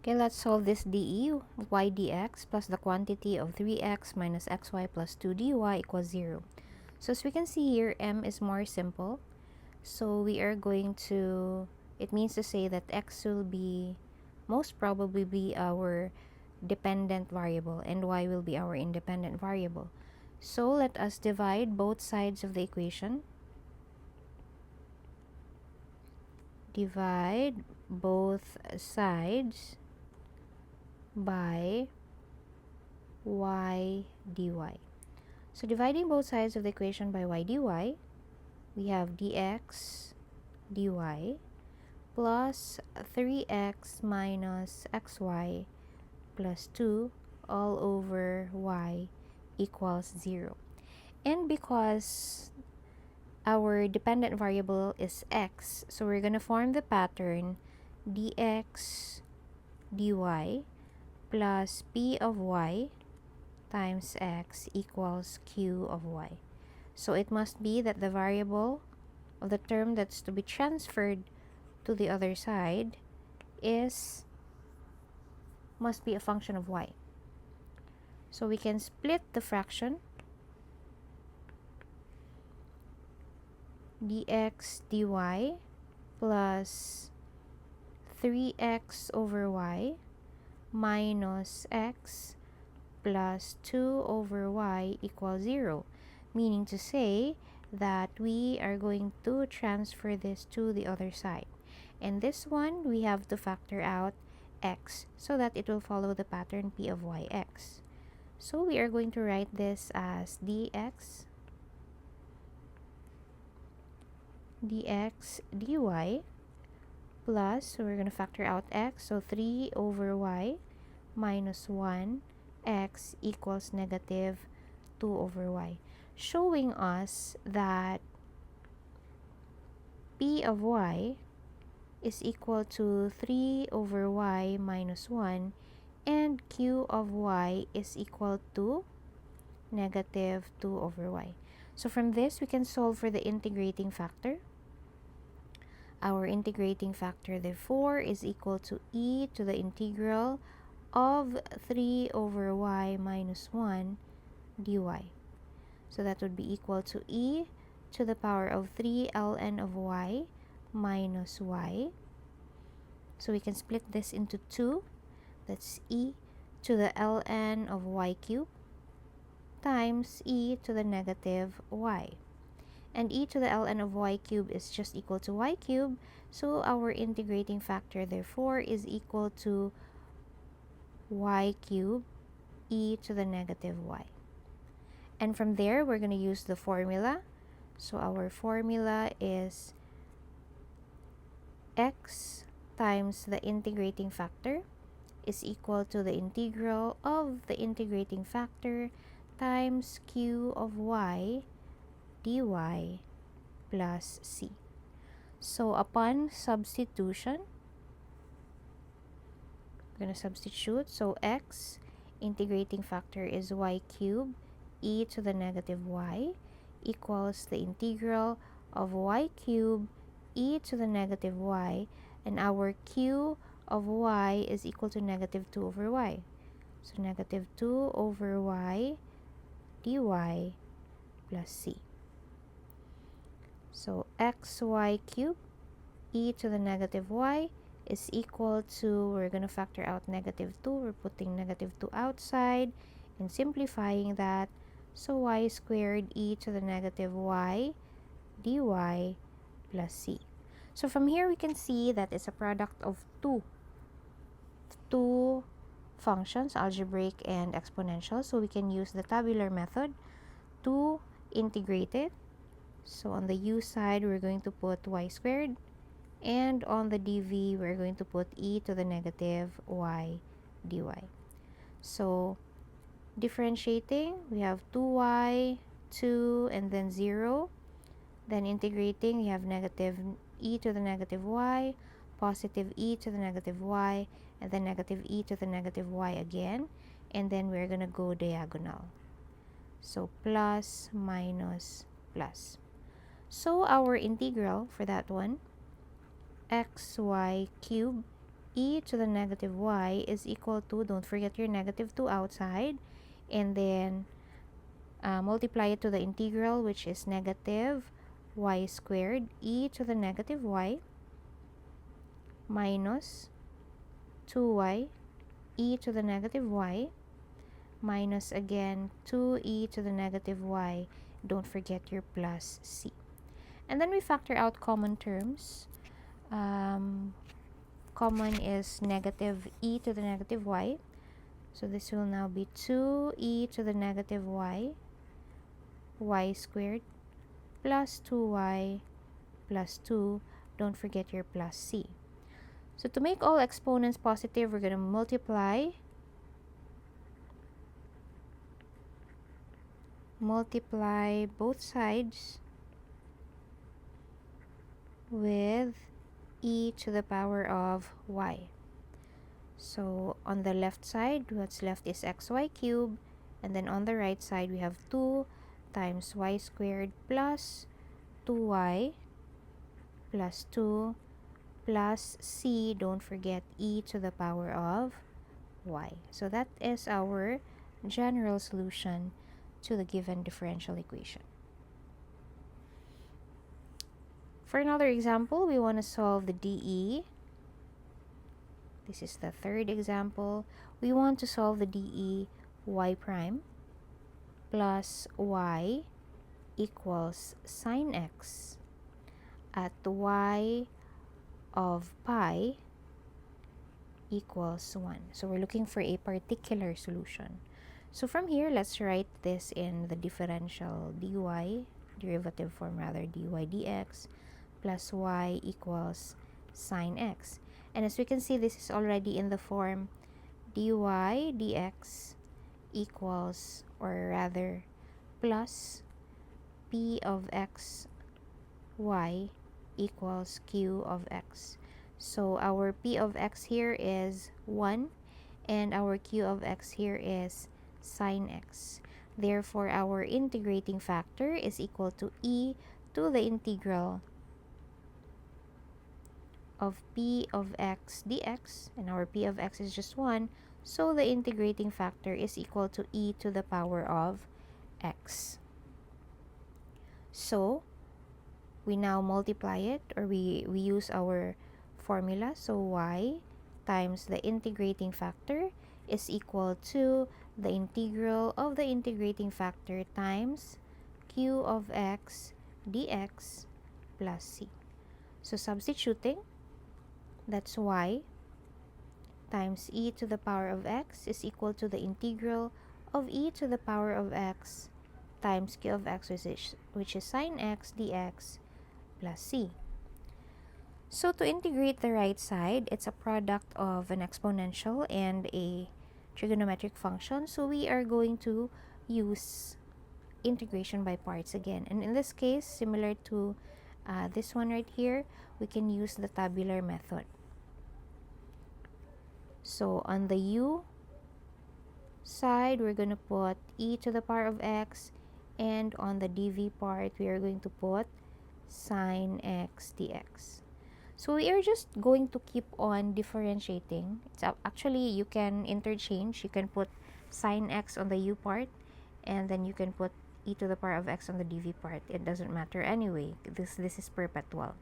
Okay, let's solve this dE. Y dx plus the quantity of 3x minus xy plus 2 dy equals 0. So as we can see here, m is more simple. So we are going to, it means to say that x will be, most probably be our dependent variable and y will be our independent variable. So let us divide both sides of the equation. Divide both sides by y dy. So dividing both sides of the equation by y dy, we have dx dy plus 3x minus xy plus 2 all over y equals 0. And because our dependent variable is x, so we're going to form the pattern dx dy plus p of y times x equals q of y. So it must be that the variable of the term that's to be transferred to the other side must be a function of y. So we can split the fraction dx dy plus 3x over y minus x plus 2 over y equals 0, meaning to say that we are going to transfer this to the other side. And this one, we have to factor out x so that it will follow the pattern p of yx. So we are going to write this as dx dy plus, so we're going to factor out x, so 3 over y minus 1 x equals negative 2 over y, showing us that p of y is equal to 3 over y minus 1 and q of y is equal to negative 2 over y. So from this, we can solve for the integrating factor. Our integrating factor, therefore, is equal to e to the integral of 3 over y minus 1 dy. So that would be equal to e to the power of 3 ln of y minus y. So we can split this into 2. That's e to the ln of y cubed times e to the negative y. And e to the ln of y cubed is just equal to y cubed. So our integrating factor, therefore, is equal to y cubed e to the negative y. And from there, we're going to use the formula. So our formula is x times the integrating factor is equal to the integral of the integrating factor times q of y dy plus c. So upon substitution, we're going to substitute. So x integrating factor is y cubed e to the negative y equals the integral of y cubed e to the negative y, and our q of y is equal to negative 2 over y. So negative 2 over y dy plus c. So xy cubed e to the negative y is equal to, we're going to factor out negative 2. We're putting negative 2 outside and simplifying that. So y squared e to the negative y dy plus c. So from here, we can see that it's a product of two functions, algebraic and exponential. So we can use the tabular method to integrate it. So on the u side, we're going to put y squared, and on the dv, we're going to put e to the negative y dy. So differentiating, we have 2y, 2, and then 0. Then integrating, we have negative e to the negative y, positive e to the negative y, and then negative e to the negative y again. And then we're going to go diagonal. So plus, minus, plus. So our integral for that one, xy cubed e to the negative y is equal to, don't forget your negative 2 outside, and then multiply it to the integral, which is negative y squared e to the negative y minus 2y e to the negative y minus again 2e to the negative y. Don't forget your plus c. And then we factor out common terms. Common is negative e to the negative y. So this will now be 2e to the negative y squared plus 2y plus 2. Don't forget your plus c. So to make all exponents positive, we're going to multiply both sides with e to the power of y. So on the left side, what's left is xy cubed, and then on the right side we have 2 times y squared plus 2y plus 2 plus c, don't forget e to the power of y. So that is our general solution to the given differential equation. For another example, we want to solve the dE. This is the third example. We want to solve the dE y prime plus y equals sine x at y of pi equals 1. So we're looking for a particular solution. So from here, let's write this in the differential dy, derivative form rather, dy dx plus y equals sine x. And as we can see, this is already in the form dy dx equals, or rather plus p of x y equals q of x. So our p of x here is 1 and our q of x here is sine x. Therefore, our integrating factor is equal to e to the integral of p of x dx, and our p of x is just 1, so the integrating factor is equal to e to the power of x. So we now multiply it, or we use our formula. So y times the integrating factor is equal to the integral of the integrating factor times q of x dx plus c. So substituting, that's y times e to the power of x is equal to the integral of e to the power of x times q of x, which is sine x dx plus c. So to integrate the right side, it's a product of an exponential and a trigonometric function. So we are going to use integration by parts again. And in this case, similar to this one right here, we can use the tabular method. So on the u side, we're going to put e to the power of x, and on the dv part, we are going to put sine x dx. So we are just going to keep on differentiating. It's actually, you can interchange. You can put sine x on the u part, and then you can put e to the power of x on the dv part. It doesn't matter anyway. This is perpetual.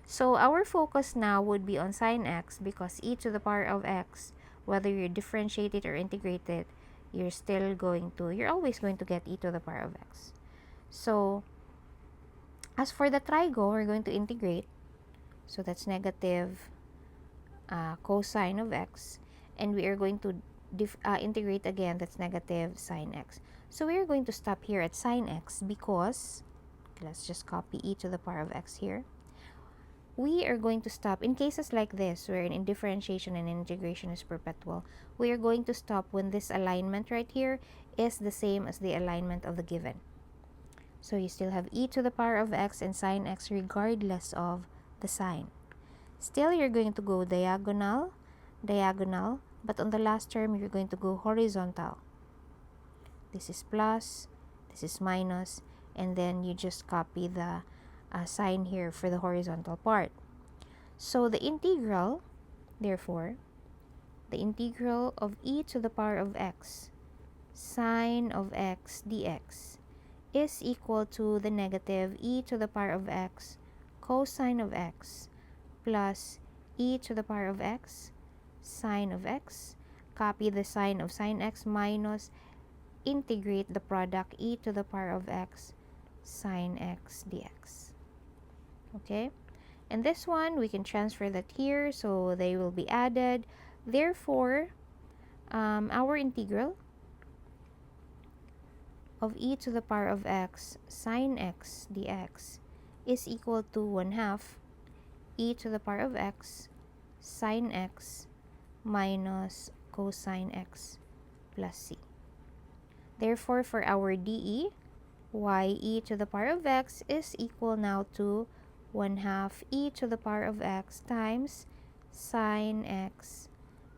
So our focus now would be on sine x, because e to the power of x, whether you differentiate it or integrate it, you're always going to get e to the power of x. So as for the trigo, we're going to integrate. So that's negative cosine of x, and we are going to integrate again. That's negative sine x. So we are going to stop here at sine x, because let's just copy e to the power of x here. We are going to stop in cases like this, where in differentiation and integration is perpetual. We are going to stop when this alignment right here is the same as the alignment of the given. So you still have e to the power of x and sine x regardless of the sign. Still, you're going to go diagonal, but on the last term, you're going to go horizontal. This is plus, this is minus, and then you just copy the sign here for the horizontal part. So the integral Therefore, the integral of e to the power of x sine of x dx is equal to the negative e to the power of x cosine of x plus e to the power of x sine of x. Copy the sign of sine x minus integrate the product e to the power of x sine x dx. Okay? And this one, we can transfer that here, so they will be added. Therefore, our integral of e to the power of x sine x dx is equal to 1/2 e to the power of x sine x minus cosine x plus c. Therefore, for our dE, y e to the power of x is equal now to 1/2 e to the power of x times sine x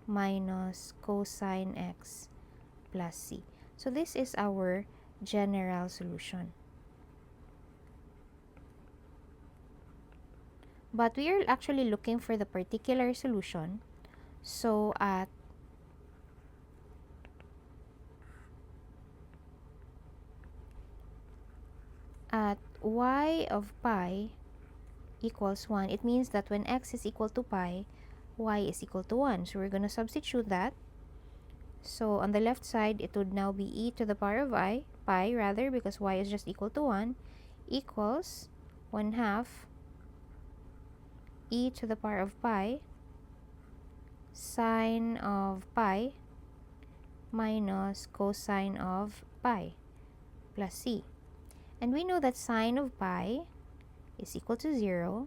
minus cosine x plus c. So this is our general solution. But we are actually looking for the particular solution. So at y of pi equals 1, it means that when x is equal to pi, y is equal to 1. So we're going to substitute that. So on the left side, it would now be e to the power of pi rather, because y is just equal to 1, equals 1/2 e to the power of pi sine of pi minus cosine of pi plus c. And we know that sine of pi is equal to 0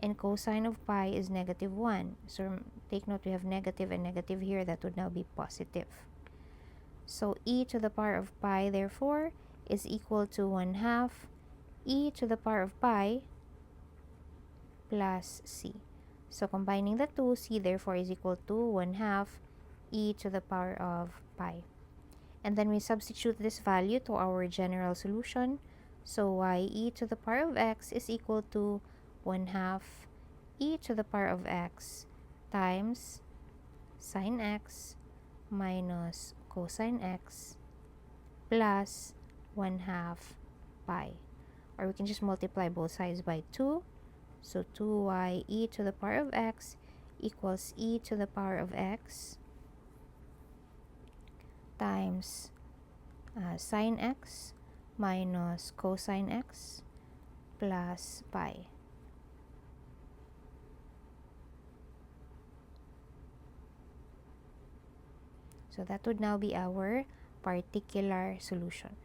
and cosine of pi is -1. So take note, we have negative and negative here. That would now be positive. So e to the power of pi, therefore, is equal to 1/2 e to the power of pi plus c. So combining the two, c therefore is equal to 1/2 e to the power of pi. And then we substitute this value to our general solution. So y e to the power of x is equal to 1/2 e to the power of x times sine x minus cosine x plus 1/2 pi. Or we can just multiply both sides by 2. So 2y e to the power of x equals e to the power of x times sine x minus cosine x plus pi. So that would now be our particular solution.